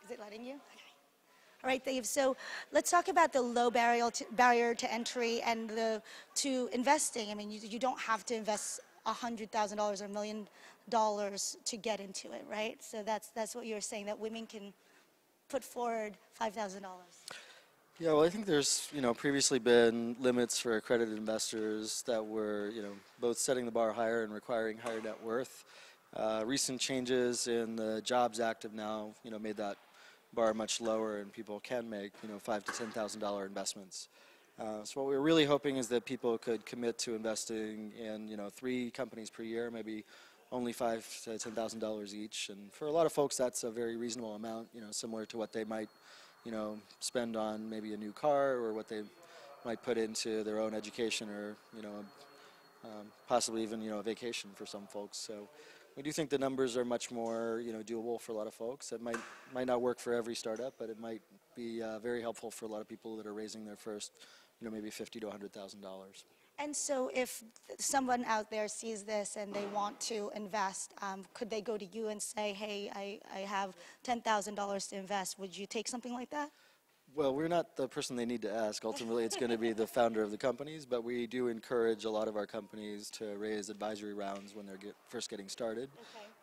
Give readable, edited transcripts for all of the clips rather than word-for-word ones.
Is it letting you? Okay. All right, Dave. So let's talk about the low barrier to entry and to investing. I mean, you don't have to invest $100,000 or $1 million to get into it, right? So that's what you're saying, that women can put forward $5,000. Yeah, well, I think there's, previously been limits for accredited investors that were, both setting the bar higher and requiring higher net worth. Recent changes in the Jobs Act have now, made that bar much lower, and people can make, $5,000 to $10,000 investments. So what we're really hoping is that people could commit to investing in, 3 companies per year, maybe only $5,000 to $10,000 each. And for a lot of folks, that's a very reasonable amount, similar to what they might, spend on maybe a new car, or what they might put into their own education, or, possibly even, a vacation for some folks. So we do think the numbers are much more, doable for a lot of folks. It might not work for every startup, but it might be very helpful for a lot of people that are raising their first, maybe $50,000 to $100,000. And so if someone out there sees this and they want to invest, could they go to you and say, hey, I have $10,000 to invest? Would you take something like that? Well, we're not the person they need to ask. Ultimately, it's going to be the founder of the companies, but we do encourage a lot of our companies to raise advisory rounds when they're first getting started,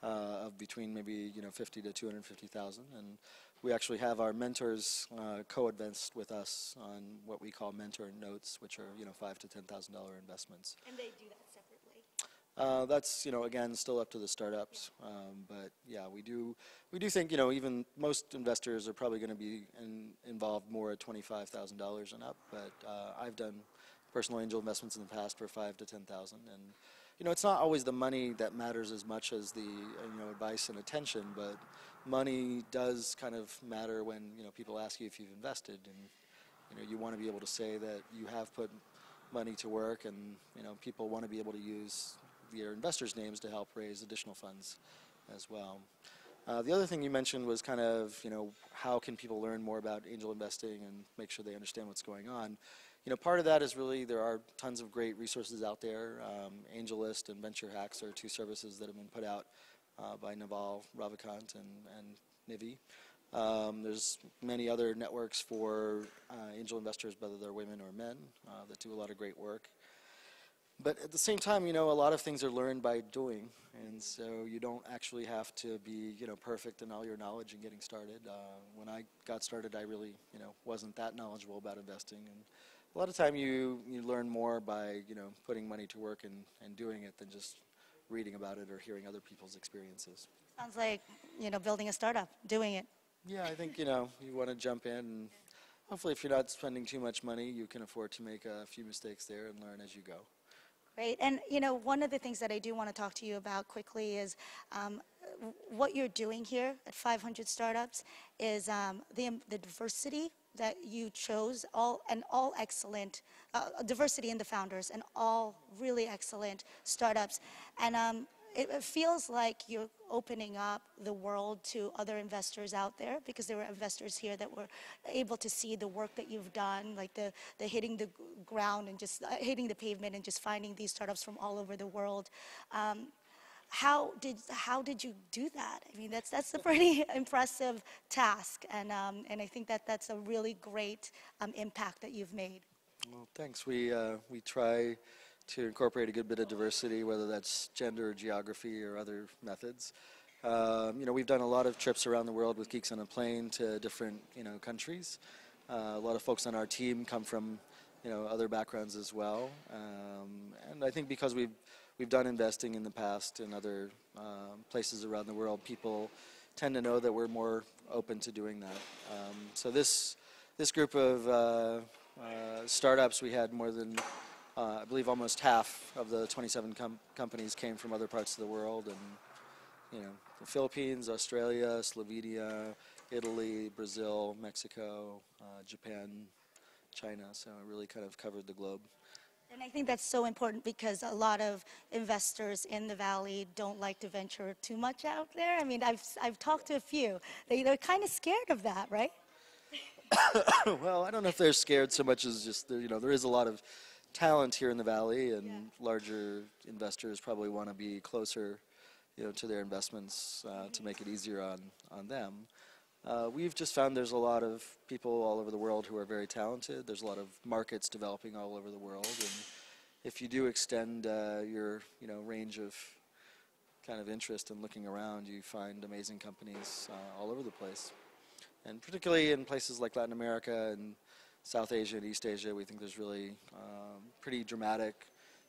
of between maybe 50 to 250,000, and we actually have our mentors co-invest with us on what we call mentor notes, which are $5,000 to $10,000 investments. And they do that separately. That's again still up to the startups, but yeah, we do think even most investors are probably going to be involved more at $25,000 and up. But I've done personal angel investments in the past for $5,000 to $10,000, and it's not always the money that matters as much as the advice and attention. But money does kind of matter when people ask you if you've invested, and you want to be able to say that you have put money to work, and people want to be able to use your investors' names to help raise additional funds as well. The other thing you mentioned was kind of, how can people learn more about angel investing and make sure they understand what's going on. Part of that is really there are tons of great resources out there. AngelList and Venture Hacks are 2 services that have been put out by Naval Ravikant and Nivi. There's many other networks for angel investors, whether they're women or men, that do a lot of great work. But at the same time, a lot of things are learned by doing, and so you don't actually have to be, perfect in all your knowledge in getting started. When I got started, I really, wasn't that knowledgeable about investing, and a lot of time you learn more by, putting money to work and doing it than just reading about it or hearing other people's experiences. Sounds like, building a startup, doing it. Yeah, I think, you want to jump in, and hopefully if you're not spending too much money, you can afford to make a few mistakes there and learn as you go. Great. And, one of the things that I do want to talk to you about quickly is what you're doing here at 500 Startups is the diversity that you chose, all excellent, diversity in the founders, and all really excellent startups. And it feels like you're opening up the world to other investors out there, because there were investors here that were able to see the work that you've done, like the hitting the ground and just hitting the pavement and just finding these startups from all over the world. How did you do that? I mean, that's a pretty impressive task, and I think that's a really great impact that you've made. Well, thanks. We try to incorporate a good bit of diversity, whether that's gender or geography or other methods. We've done a lot of trips around the world with Geeks on a Plane to different countries. A lot of folks on our team come from other backgrounds as well, and I think because we've done investing in the past in other places around the world, people tend to know that we're more open to doing that. So this group of startups, we had more than I believe almost half of the 27 companies came from other parts of the world, and the Philippines, Australia, Slovenia, Italy, Brazil, Mexico, Japan, China. So it really kind of covered the globe. And I think that's so important, because a lot of investors in the Valley don't like to venture too much out there. I mean, I've talked to a few. They're kind of scared of that, right? Well, I don't know if they're scared so much as just there is a lot of talent here in the Valley, and larger investors probably want to be closer, to their investments to make it easier on them. We've just found there's a lot of people all over the world who are very talented. There's a lot of markets developing all over the world, and if you do extend your range of kind of interest in looking around, you find amazing companies all over the place. And particularly in places like Latin America and South Asia and East Asia, we think there's really pretty dramatic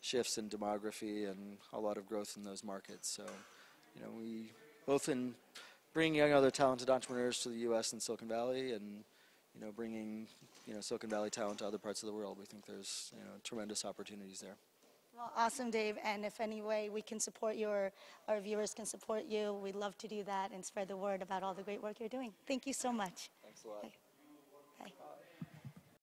shifts in demography and a lot of growth in those markets. So, we both in bringing young other talented entrepreneurs to the U.S. and Silicon Valley, and bringing Silicon Valley talent to other parts of the world. We think there's tremendous opportunities there. Well, awesome, Dave. And if any way we can support our viewers can support you, we'd love to do that and spread the word about all the great work you're doing. Thank you so much. Thanks a lot. Bye. Bye.